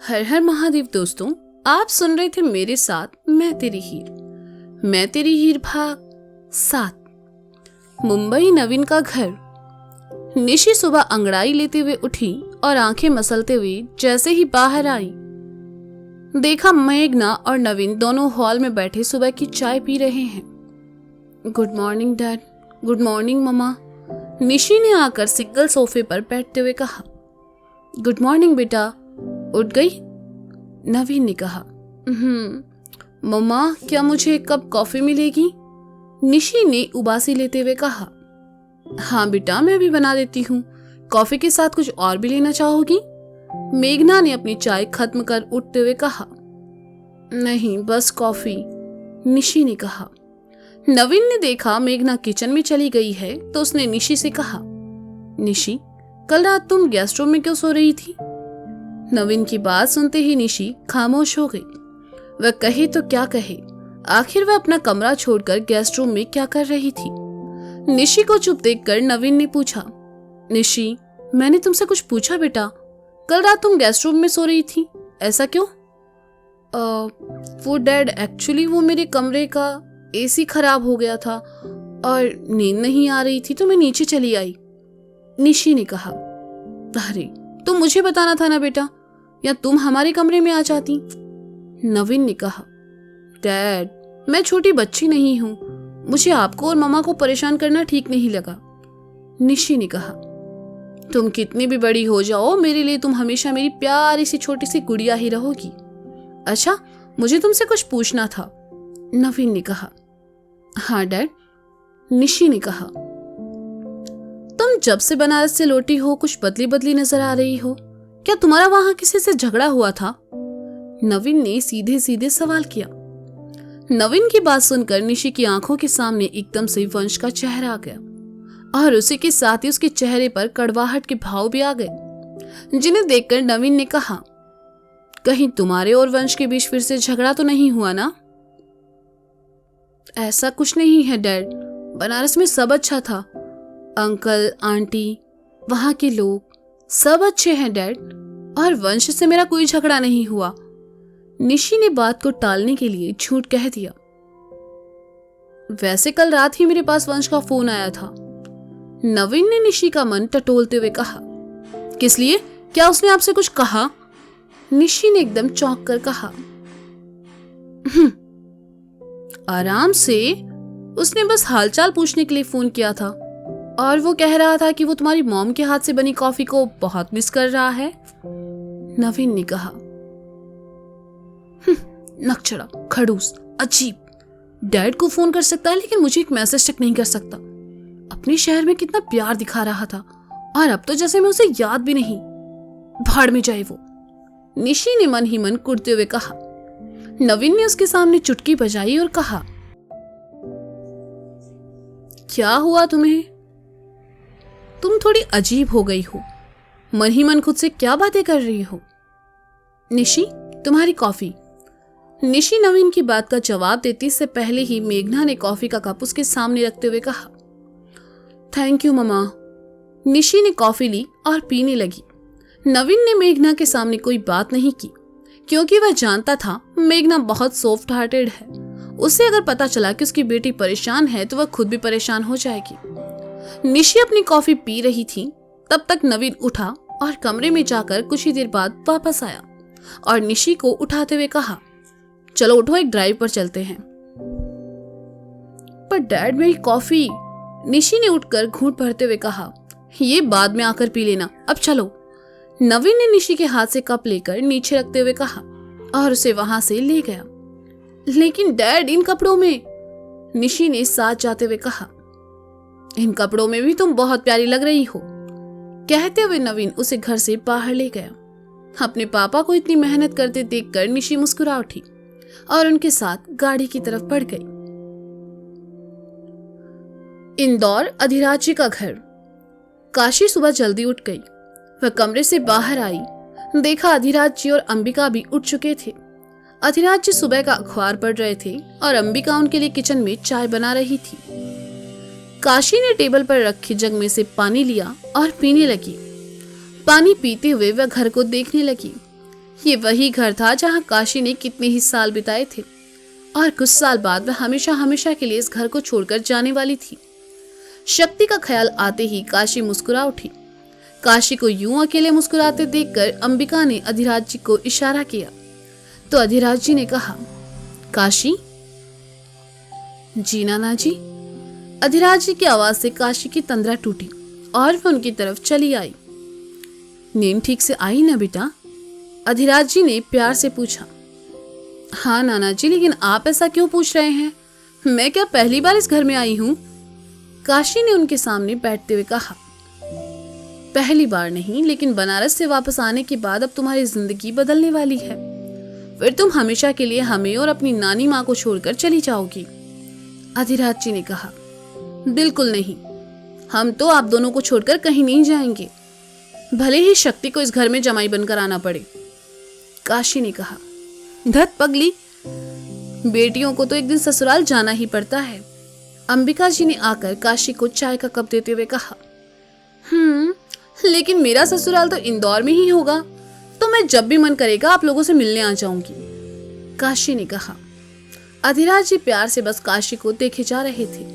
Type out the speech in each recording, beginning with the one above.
हर हर महादेव दोस्तों, आप सुन रहे थे मेरे साथ मैं तेरी हीर भाग 7। मुंबई नवीन का घर। निशी सुबह अंगड़ाई लेते हुए उठी और आंखें मसलते हुए जैसे ही बाहर आई, देखा मेघना और नवीन दोनों हॉल में बैठे सुबह की चाय पी रहे हैं। Good morning dad. Good morning mama. Nishi ने आकर सिंगल सोफे पर बैठते हुए कहा। गुड मॉर्निंग बेटा, उठ गई? नवीन ने कहा। मम्मा, क्या मुझे एक कप कॉफी मिलेगी? निशी ने उबासी लेते हुए कहा। हाँ बेटा, मैं भी बना देती हूँ। कॉफी के साथ कुछ और भी लेना चाहोगी? मेघना ने अपनी चाय खत्म कर उठते हुए कहा। नहीं, बस कॉफी, निशी ने कहा। नवीन ने देखा मेघना किचन में चली गई है तो उसने निशी से कहा, निशी, कल रात तुम गेस्ट रूम में क्यों सो रही थी? नवीन की बात सुनते ही निशी खामोश हो गई। वह कहे तो क्या कहे, आखिर वह अपना कमरा छोड़कर गेस्ट रूम में क्या कर रही थी? निशी को चुप देखकर नवीन ने पूछा, निशी, मैंने तुमसे कुछ पूछा बेटा? कल रात तुम गेस्ट रूम में सो रही थी, ऐसा क्यों? वो डैड, एक्चुअली वो मेरे कमरे का एसी खराब हो गया था और नींद नहीं आ रही थी तो मैं नीचे चली आई, निशी ने कहा। अरे, तुम मुझे बताना था ना बेटा, या तुम हमारे कमरे में आ जाती, नवीन ने कहा। डैड, मैं छोटी बच्ची नहीं हूं, मुझे आपको और मम्मा को परेशान करना ठीक नहीं लगा, निशी ने कहा। तुम कितनी भी बड़ी हो जाओ, मेरे लिए तुम हमेशा मेरी प्यारी सी छोटी सी गुड़िया ही रहोगी। अच्छा, मुझे तुमसे कुछ पूछना था, नवीन ने कहा। हाँ डैड, निशी ने कहा। तुम जब से बनारस से लौटी हो कुछ बदली बदली नजर आ रही हो, क्या तुम्हारा वहां किसी से झगड़ा हुआ था? नवीन ने सीधे सीधे सवाल किया। नवीन की बात सुनकर निशी की आंखों के सामने एकदम से वंश का चेहरा आ गया और उसी के साथ ही उसके चेहरे पर कड़वाहट के भाव भी आ गए, जिन्हें देखकर नवीन ने कहा, कहीं तुम्हारे और वंश के बीच फिर से झगड़ा तो नहीं हुआ ना? ऐसा कुछ नहीं है डैड, बनारस में सब अच्छा था। अंकल, आंटी, वहां के लोग सब अच्छे हैं डैड, और वंश से मेरा कोई झगड़ा नहीं हुआ, निशी ने बात को टालने के लिए झूठ कह दिया। वैसे कल रात ही मेरे पास वंश का फोन आया था, नवीन ने निशी का मन टटोलते हुए कहा। किस लिए? क्या उसने आपसे कुछ कहा? निशी ने एकदम चौंक कर कहा। आराम से, उसने बस हालचाल पूछने के लिए फोन किया था और वो कह रहा था कि वो तुम्हारी मॉम के हाथ से बनी कॉफी को बहुत मिस कर रहा है, नवीन ने कहा। नकचड़ा, खड़ूस, अजीब, डैड को फोन कर सकता है लेकिन मुझे एक मैसेज तक नहीं कर सकता। अपने शहर में कितना प्यार दिखा रहा था और अब तो जैसे मैं उसे याद भी नहीं। भाड़ में जाए वो, निशी ने मन ही मन कुड़ते हुए कहा। नवीन ने उसके सामने चुटकी बजाई और कहा, क्या हुआ तुम्हें? तुम थोड़ी अजीब हो गई हो, मन ही मन खुद से क्या बातें कर रही हो? निशी, तुम्हारी कॉफी। निशी नवीन की बात का जवाब देती से पहले ही मेघना ने कॉफी का कप उसके सामने रखते हुए कहा। Thank you mama. निशी ने कॉफी ली और पीने लगी। नवीन ने मेघना के सामने कोई बात नहीं की क्योंकि वह जानता था मेघना बहुत सॉफ्ट हार्टेड है। उसे अगर पता चला कि उसकी बेटी परेशान है तो वह खुद भी परेशान हो जाएगी। निशी अपनी कॉफी पी रही थी, तब तक नवीन उठा और कमरे में जाकर कुछ ही देर बाद वापस आया और निशी को उठाते हुए कहा, चलो उठो, एक ड्राइव पर चलते हैं। पर डैड, मेरी कॉफी, निशी ने उठकर घूंट भरते हुए कहा। ये बाद में आकर पी लेना, अब चलो, नवीन ने निशी के हाथ से कप लेकर नीचे रखते हुए कहा और उसे वहां से ले गया। लेकिन डैड, इन कपड़ों में, निशी ने साथ जाते हुए कहा। इन कपड़ों में भी तुम बहुत प्यारी लग रही हो, कहते हुए नवीन उसे घर से बाहर ले गया। अपने पापा को इतनी मेहनत करते देखकर निशी मुस्कुरा उठी और उनके साथ गाड़ी की तरफ बढ़ गई। इंदौर, अधिराज जी का घर। काशी सुबह जल्दी उठ गई। वह कमरे से बाहर आई, देखा अधिराज जी और अंबिका भी उठ चुके थे। अधिराज जी सुबह का अखबार पढ़ रहे थे और अंबिका उनके लिए किचन में चाय बना रही थी। काशी ने टेबल पर रखे जग में से पानी लिया और पीने लगी। पानी पीते हुए वह घर को देखने लगी। ये वही घर था जहाँ काशी ने कितने ही साल बिताए थे और कुछ साल बाद वह हमेशा हमेशा के लिए इस घर को छोड़कर जाने वाली थी। शक्ति का ख्याल आते ही काशी मुस्कुरा उठी। काशी को यूं अकेले मुस्कुराते देखकर अंबिका ने अधिराज जी को इशारा किया तो अधिराज जी ने कहा, काशी। जी नाना जी। अधिराज जी की आवाज से काशी की तंद्रा टूटी और वह उनकी तरफ चली आई। नींद ठीक से आई ना बेटा? अधिराज जी ने प्यार से पूछा। हाँ नाना जी, लेकिन आप ऐसा क्यों पूछ रहे हैं? मैं क्या पहली बार इस घर में आई हूँ? काशी ने उनके सामने बैठते हुए कहा। पहली बार नहीं, लेकिन बनारस से वापस आने के बाद अब तुम्हारी जिंदगी बदलने वाली है। फिर तुम हमेशा के लिए हमें और अपनी नानी माँ को छोड़कर चली जाओगी। अधिराज जी ने कहा। बिल्कुल नहीं, हम तो आप दोनों को छोड़कर कहीं नहीं जाएंगे, भले ही शक्ति को इस घर में जमाई बनकर आना पड़े। काशी ने कहा। धत पगली, बेटियों को तो एक दिन ससुराल जाना ही पड़ता है। अंबिका जी ने आकर काशी को चाय का कप देते हुए कहा। लेकिन मेरा ससुराल तो इंदौर में ही होगा, तो मैं जब भी मन करेगा आप लोगों से मिलने आ जाऊंगी, काशी ने कहा। अधिराज जी प्यार से बस काशी को देखे जा रहे थे।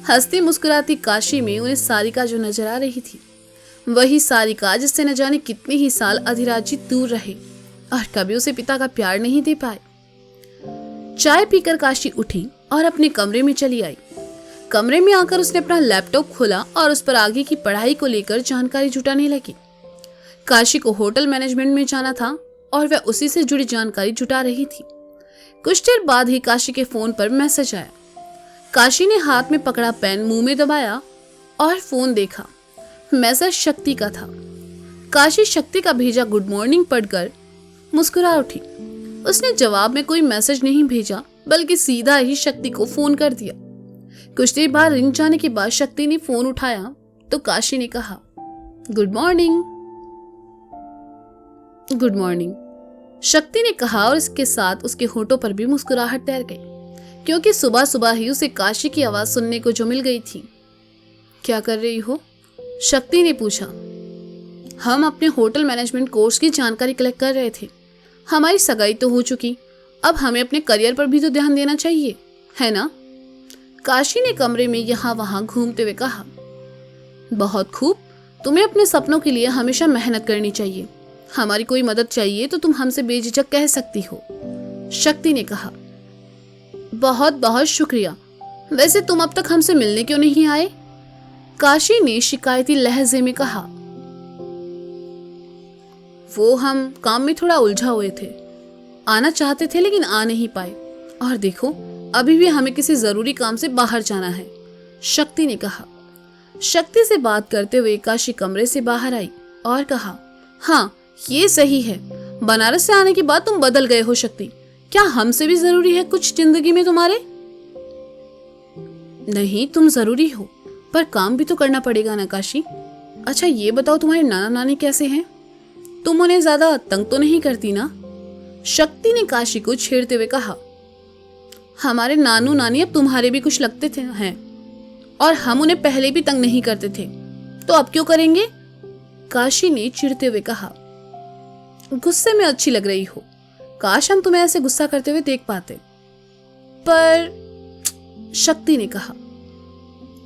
हंसती मुस्कुराती काशी में उन्हें सारिका जो नजर आ रही थी, वही सारिका जिससे न जाने कितने ही साल अधिराज जी दूर रहे और कभी उसे पिता का प्यार नहीं दे पाए। चाय पीकर काशी उठी और अपने कमरे में चली आई। कमरे में आकर उसने अपना लैपटॉप खोला और उस पर आगे की पढ़ाई को लेकर जानकारी जुटाने लगी। काशी को होटल मैनेजमेंट में जाना था और वह उसी से जुड़ी जानकारी जुटा रही थी। कुछ देर बाद ही काशी के फोन पर मैसेज आया। काशी ने हाथ में पकड़ा पेन मुंह में दबाया और फोन देखा। मैसेज शक्ति का था। काशी शक्ति का भेजा गुड मॉर्निंग पढ़कर मुस्कुरा उठी। उसने जवाब में कोई मैसेज नहीं भेजा, बल्कि सीधा ही शक्ति को फोन कर दिया। कुछ देर बाद रिंग जाने के बाद शक्ति ने फोन उठाया तो काशी ने कहा, गुड मॉर्निंग। गुड मॉर्निंग, शक्ति ने कहा और इसके साथ उसके होठों पर भी मुस्कुराहट तैर गई, क्योंकि सुबह सुबह ही उसे काशी की आवाज सुनने को जो मिल गई थी। क्या कर रही हो? शक्ति ने पूछा। हम अपने होटल मैनेजमेंट कोर्स की जानकारी कलेक्ट कर रहे थे। हमारी सगाई तो हो चुकी, अब हमें अपने करियर पर भी तो ध्यान देना चाहिए, है ना? काशी ने कमरे में यहाँ वहां घूमते हुए कहा। बहुत खूब, तुम्हें अपने सपनों के लिए हमेशा मेहनत करनी चाहिए। हमारी कोई मदद चाहिए तो तुम हमसे बेझिझक कह सकती हो, शक्ति ने कहा। बहुत बहुत शुक्रिया। वैसे तुम अब तक हमसे मिलने क्यों नहीं आए? काशी ने शिकायती लहजे में कहा। वो हम काम में थोड़ा उलझा हुए थे, आना चाहते थे लेकिन आ नहीं पाए, और देखो अभी भी हमें किसी जरूरी काम से बाहर जाना है, शक्ति ने कहा। शक्ति से बात करते हुए काशी कमरे से बाहर आई और कहा, हाँ ये सही है, बनारस से आने के बाद तुम बदल गए हो शक्ति। क्या हमसे भी जरूरी है कुछ जिंदगी में तुम्हारे? नहीं, तुम जरूरी हो, पर काम भी तो करना पड़ेगा ना काशी। अच्छा ये बताओ, तुम्हारे नाना नानी कैसे हैं? तुम उन्हें ज्यादा तंग तो नहीं करती ना? शक्ति ने काशी को छेड़ते हुए कहा। हमारे नानू नानी अब तुम्हारे भी कुछ लगते थे हैं, और हम उन्हें पहले भी तंग नहीं करते थे, तो अब क्यों करेंगे? काशी ने चिढ़ते हुए कहा। गुस्से में अच्छी लग रही हो, काश हम तुम्हें ऐसे गुस्सा करते हुए देख पाते। पर शक्ति ने कहा,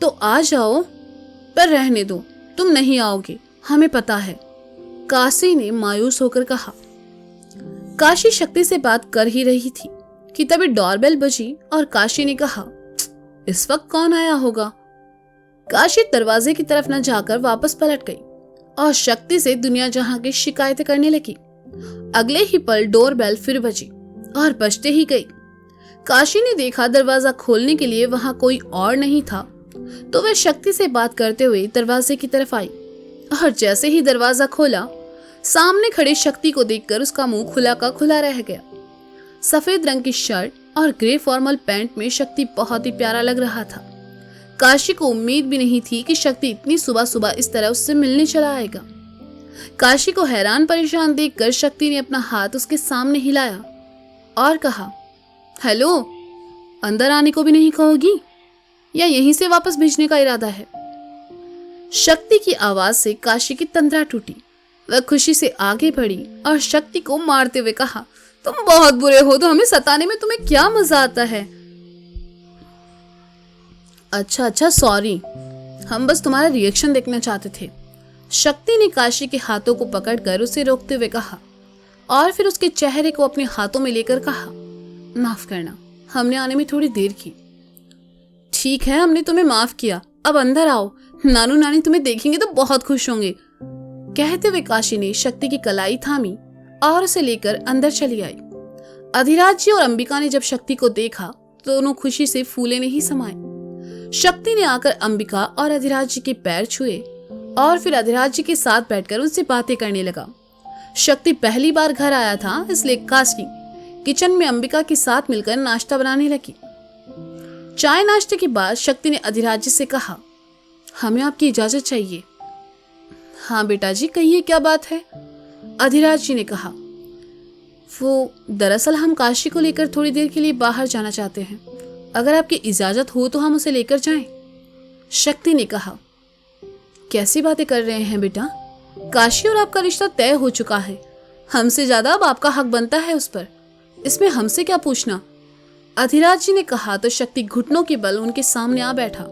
तो आ जाओ, पर रहने दो, तुम नहीं आओगे, हमें पता है, काशी ने मायूस होकर कहा। काशी शक्ति से बात कर ही रही थी कि तभी डोरबेल बजी और काशी ने कहा, इस वक्त कौन आया होगा? काशी दरवाजे की तरफ न जाकर वापस पलट गई और शक्ति से दुनिया जहां की शिकायतें करने लगी। अगले ही पल डोरबेल फिर बजी और बजते ही गई। काशी ने देखा दरवाजा खोलने के लिए वहां कोई और नहीं था, तो वह शक्ति से बात करते हुए दरवाजे की तरफ आई, और जैसे ही दरवाजा खोला, सामने खड़ी शक्ति को देखकर उसका मुंह खुला का खुला रह गया। सफेद रंग की शर्ट और ग्रे फॉर्मल पैंट में शक्ति बहुत ही प्यारा लग रहा था। काशी को उम्मीद भी नहीं थी कि शक्ति इतनी सुबह सुबह इस तरह उससे मिलने चला आएगा। काशी को हैरान परेशान देखकर शक्ति ने अपना हाथ उसके सामने हिलाया और कहा, हेलो, अंदर आने को भी नहीं कहोगी या यहीं से वापस भेजने का इरादा है? शक्ति की आवाज से काशी की तंद्रा टूटी वह खुशी से आगे बढ़ी और शक्ति को मारते हुए कहा, तुम बहुत बुरे हो, तो हमें सताने में तुम्हें क्या मजा आता है? अच्छा सॉरी, हम बस तुम्हारा रिएक्शन देखना चाहते थे। शक्ति ने काशी के हाथों को पकड़कर उसे रोकते हुए कहा और फिर उसके चेहरे को अपने हाथों में लेकर कहा, माफ करना, हमने आने में थोड़ी देर की। ठीक है, हमने तुम्हें माफ किया, अब अंदर आओ, नानू नानी तुम्हें देखेंगे तो बहुत खुश होंगे। कहते हुए काशी ने शक्ति की कलाई थामी और उसे लेकर अंदर चली आई। अधिराज जी और अंबिका ने जब शक्ति को देखा तो दोनों खुशी से फूले नहीं समाये। शक्ति ने आकर अंबिका और अधिराज जी के पैर छुए और फिर अधिराज जी के साथ बैठकर उनसे बातें करने लगा। शक्ति पहली बार घर आया था, इसलिए काशी किचन में अंबिका के साथ मिलकर नाश्ता बनाने लगी। चाय नाश्ते के बाद शक्ति ने अधिराज जी से कहा, हमें आपकी इजाजत चाहिए। हाँ बेटा जी, कहिए क्या बात है? अधिराज जी ने कहा, वो दरअसल हम काशी को लेकर थोड़ी देर के लिए बाहर जाना चाहते हैं, अगर आपकी इजाजत हो तो हम उसे लेकर जाएं। शक्ति ने कहा, कैसी बातें कर रहे हैं बेटा? काशी और आपका रिश्ता तय हो चुका है, हमसे ज्यादा अब आपका हक बनता है उस पर, इसमें हमसे क्या पूछना? अधिराज जी ने कहा तो शक्ति घुटनों के बल उनके सामने आ बैठा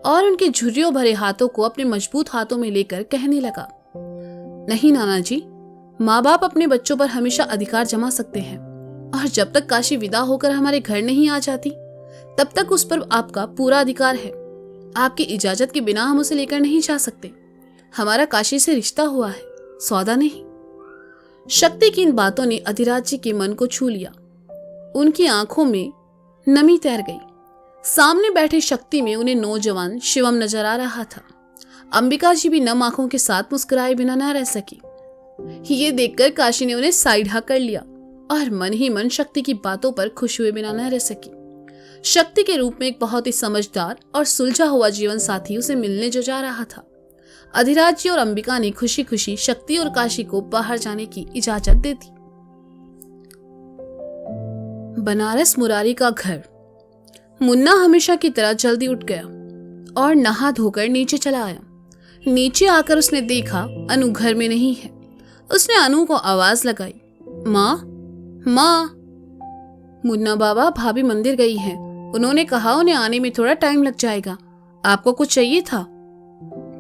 और उनके झुर्रियों भरे हाथों को अपने मजबूत हाथों में लेकर कहने लगा, नहीं नाना जी, माँ बाप अपने बच्चों पर हमेशा अधिकार जमा सकते हैं और जब तक काशी विदा होकर हमारे घर नहीं आ जाती तब तक उस पर आपका पूरा अधिकार है। आपकी इजाजत के बिना हम उसे लेकर नहीं जा सकते। हमारा काशी से रिश्ता हुआ है, सौदा नहीं। शक्ति की इन बातों ने अधिराज जी के मन को छू लिया। उनकी आंखों में नमी तैर गई। सामने बैठे शक्ति में उन्हें नौजवान शिवम नजर आ रहा था। अंबिका जी भी नम आंखों के साथ मुस्कुराए बिना न रह सकी। ये देखकर काशी ने उन्हें साइड हक कर लिया और मन ही मन शक्ति की बातों पर खुश हुए बिना न रह सकी। शक्ति के रूप में एक बहुत ही समझदार और सुलझा हुआ जीवन साथी उसे मिलने जो जा रहा था। अधिराज जी और अंबिका ने खुशी खुशी शक्ति और काशी को बाहर जाने की इजाजत दे दी। बनारस मुरारी का घर। मुन्ना हमेशा की तरह जल्दी उठ गया और नहा धोकर नीचे चला आया। नीचे आकर उसने देखा अनु घर में नहीं है। उसने अनु को आवाज लगाई, माँ माँ। मुन्ना बाबा, भाभी मंदिर गई है, उन्होंने कहा उन्हें आने में थोड़ा टाइम लग जाएगा, आपको कुछ चाहिए था?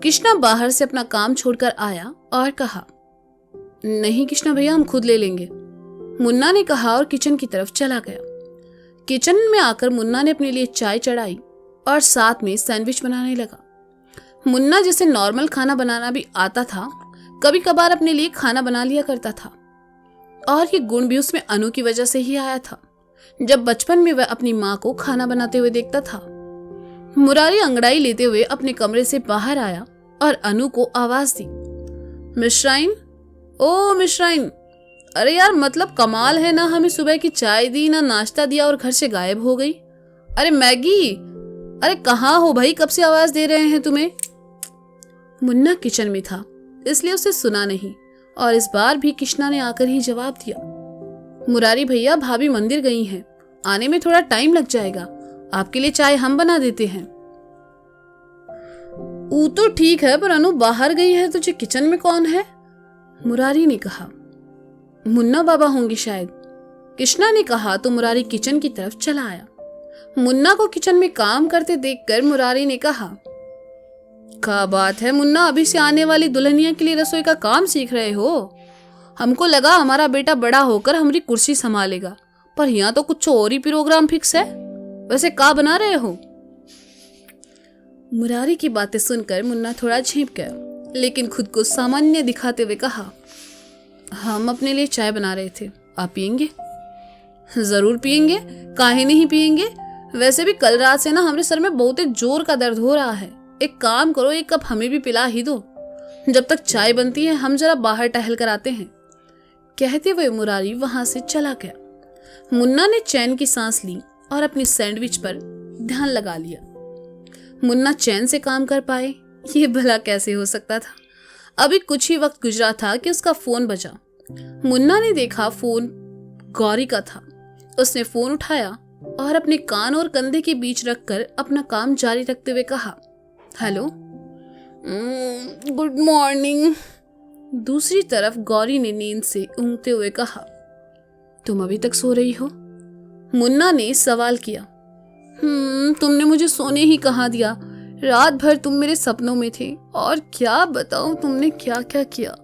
कृष्णा बाहर से अपना काम छोड़कर आया और कहा, नहीं कृष्णा भैया, हम खुद ले लेंगे। मुन्ना ने कहा और किचन की तरफ चला गया। किचन में आकर मुन्ना ने अपने लिए चाय चढ़ाई और साथ में सैंडविच बनाने लगा। मुन्ना जिसे नॉर्मल खाना बनाना भी आता था, कभी कभार अपने लिए खाना बना लिया करता था और ये गुण भी उसमें अनु की वजह से ही आया था। जब बचपन में वह अपनी माँ को खाना बनाते हुए देखता था। मुरारी अंगड़ाई लेते हुए अपने कमरे से बाहर आया और अनु को आवाज दी, मिश्राइन, ओ मिश्राइन। अरे यार, मतलब कमाल है ना, हमें सुबह की चाय दी ना नाश्ता दिया और घर से गायब हो गई। अरे मैगी, अरे कहाँ हो भाई, कब से आवाज दे रहे हैं तुम्हें? मुन्ना किचन में था इसलिए उसे सुना नहीं और इस बार भी कृष्णा ने आकर ही जवाब दिया, मुरारी भैया, भाभी मंदिर गई हैं, आने में थोड़ा टाइम लग जाएगा, आपके लिए चाय हम बना देते हैं। वो तो ठीक है, पर अनु बाहर गई है, तुझे किचन में कौन है? मुरारी ने कहा। मुन्ना बाबा होंगे शायद, कृष्णा ने कहा तो मुरारी किचन की तरफ चला आया। मुन्ना को किचन में काम करते देखकर मुरारी ने कहा, क्या बात है मुन्ना, अभी से आने वाली दुल्हनिया के लिए रसोई का काम सीख रहे हो? हमको लगा हमारा बेटा बड़ा होकर हमारी कुर्सी संभालेगा, पर यहाँ तो कुछ और ही प्रोग्राम फिक्स है। वैसे क्या बना रहे हो? मुरारी की बातें सुनकर मुन्ना थोड़ा झेप गया, लेकिन खुद को सामान्य दिखाते हुए कहा, हम अपने लिए चाय बना रहे थे, आप पियेंगे? जरूर पियेंगे, काहे नहीं पियेंगे। वैसे भी कल रात से ना हमारे सर में बहुत जोर का दर्द हो रहा है, एक काम करो, एक कप हमें भी पिला ही दो। जब तक चाय बनती है हम जरा बाहर टहल कर आते हैं। कहते हुए मुरारी वहां से चला गया। मुन्ना ने चैन की सांस ली और अपनी सैंडविच पर ध्यान लगा लिया। मुन्ना चैन से काम कर पाए, ये भला कैसे हो सकता था? अभी कुछ ही वक्त गुजरा था कि उसका फोन बजा। मुन्ना ने देखा फोन गौरी का था। उसने फोन उठाया और अपने कान और कंधे के बीच रखकर अपना काम जारी रखते हुए कहा, हेलो, गुड मॉर्निंग। दूसरी तरफ गौरी ने नींद से ऊँघते हुए कहा, तुम अभी तक सो रही हो? मुन्ना ने सवाल किया। तुमने मुझे सोने ही कहाँ दिया। रात भर तुम मेरे सपनों में थे और क्या बताऊं तुमने क्या क्या किया।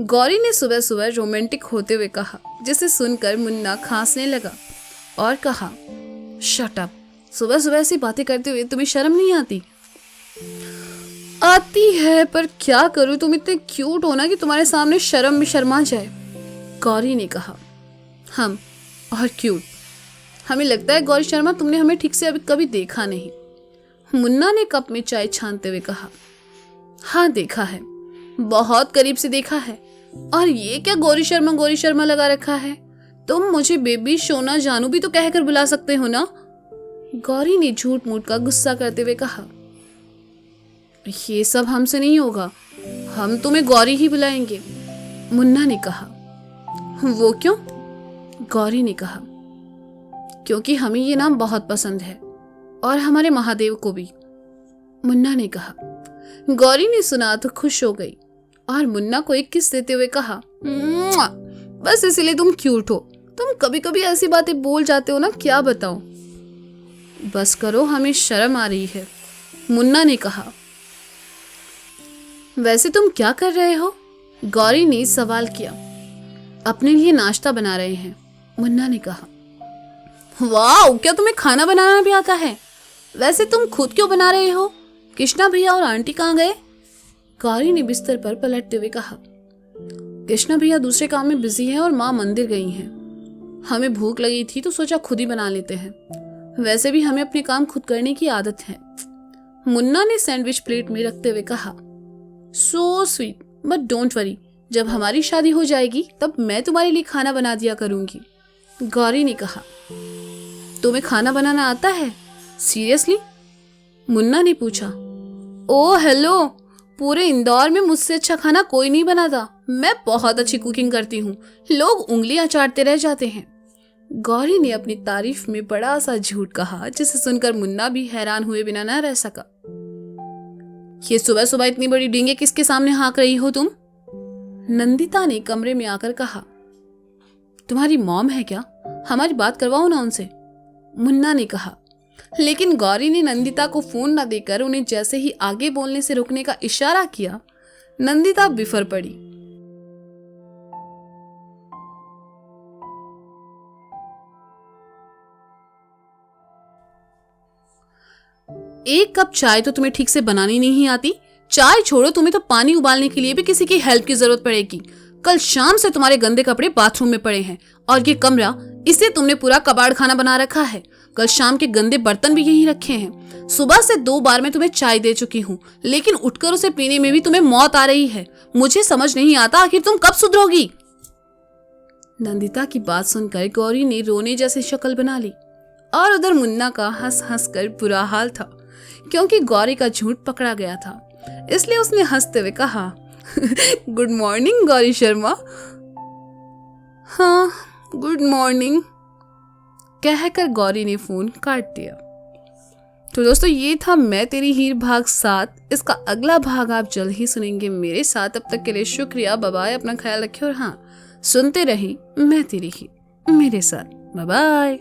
गौरी ने सुबह सुबह रोमांटिक होते हुए कहा, जिसे सुनकर मुन्ना खांसने लगा और कहा, शट अप, सुबह सुबह ऐसी बातें करते हुए तुम्हें शर्म नहीं आती? आती है, पर क्या करूं, तुम इतने क्यूट हो ना कि तुम्हारे सामने शर्म में शर्मा जाए। गौरी ने कहा, हम और क्यूट? हमें लगता है गौरी शर्मा तुमने हमें ठीक से अभी कभी देखा नहीं। मुन्ना ने कप में चाय छानते हुए कहा, हाँ देखा है, बहुत करीब से देखा है। और ये क्या गौरी शर्मा लगा रखा है? तुम मुझे बेबी, सोना, जानू भी तो कहकर बुला सकते हो ना। गौरी ने झूठ मूठ का गुस्सा करते हुए कहा, ये सब हमसे नहीं होगा, हम तुम्हें गौरी ही बुलाएंगे। मुन्ना ने कहा, वो क्यों? गौरी ने कहा, क्योंकि हमें ये नाम बहुत पसंद है और हमारे महादेव को भी। मुन्ना ने कहा। गौरी ने सुना तो खुश हो गई और मुन्ना को एक किस देते हुए कहा, मुआ! बस इसलिए तुम क्यूट हो। तुम कभी कभी ऐसी बातें बोल जाते हो ना, क्या बताऊं। बस करो, हमें शर्म आ रही है। मुन्ना ने कहा। वैसे तुम क्या कर रहे हो? गौरी ने सवाल किया। अपने लिए नाश्ता बना रहे हैं, मुन्ना ने कहा। वाह, क्या तुम्हें खाना बनाना भी आता है? वैसे तुम खुद क्यों बना रहे हो? कृष्णा भैया और आंटी कहाँ गए? गौरी ने बिस्तर पर पलटते हुए कहा। कृष्णा भैया दूसरे काम में बिजी हैं और माँ मंदिर गई हैं। हमें भूख लगी थी तो सोचा खुद ही बना लेते हैं। वैसे भी हमें अपने काम खुद करने की आदत है। मुन्ना ने सैंडविच प्लेट में रखते हुए कहा। So sweet, but don't worry, जब हमारी शादी हो जाएगी तब मैं तुम्हारे लिए खाना बना दिया करूंगी। गौरी ने कहा। तुम्हें खाना बनाना आता है? सीरियसली? मुन्ना ने पूछा। ओ हेलो, पूरे इंदौर में मुझसे अच्छा खाना कोई नहीं बनाता। मैं बहुत अच्छी कुकिंग करती हूँ, लोग उंगलियां चाटते रह जाते हैं। गौरी ने अपनी तारीफ में बड़ा सा झूठ कहा, जिसे सुनकर मुन्ना भी हैरान हुए बिना न रह सका। ये सुबह सुबह इतनी बड़ी डींगे किसके सामने हाँक रही हो तुम? नंदिता ने कमरे में आकर कहा। तुम्हारी मॉम है क्या? हमारी बात करवाओ ना उनसे, मुन्ना ने कहा। लेकिन गौरी ने नंदिता को फोन न देकर उन्हें जैसे ही आगे बोलने से रोकने का इशारा किया, नंदिता बिफर पड़ी। एक कप चाय तो तुम्हें ठीक से बनानी नहीं आती? चाय छोड़ो, तुम्हें तो पानी उबालने के लिए भी किसी की हेल्प की जरूरत पड़ेगी। कल शाम से तुम्हारे गंदे कपड़े बाथरूम में पड़े हैं और ये कमरा, इसे तुमने पूरा कबाड़ खाना बना रखा है। कल शाम के गंदे बर्तन भी यहीं रखे हैं। सुबह से 2 बार मैं तुम्हें चाय दे चुकी हूँ, लेकिन उठकर उसे पीने में भी तुम्हें मौत आ रही है। मुझे समझ नहीं आता आखिर तुम कब सुधरोगी। नंदिता की बात सुनकर गौरी ने रोने जैसी शक्ल बना ली और उधर मुन्ना का हंस हंस कर बुरा हाल था, क्योंकि गौरी का झूठ पकड़ा गया था। इसलिए उसने हंसते हुए कहा, गुड मॉर्निंग गौरी शर्मा। हाँ, गुड मॉर्निंग, कहकर गौरी ने फोन काट दिया। तो दोस्तों, ये था मैं तेरी हीर भाग 7। इसका अगला भाग आप जल्द ही सुनेंगे मेरे साथ। तब तक के लिए शुक्रिया, बाय बाय, अपना ख्याल रखिए और हाँ, सुनते रहिए मैं तेरी हीर मेरे साथ। Bye bye.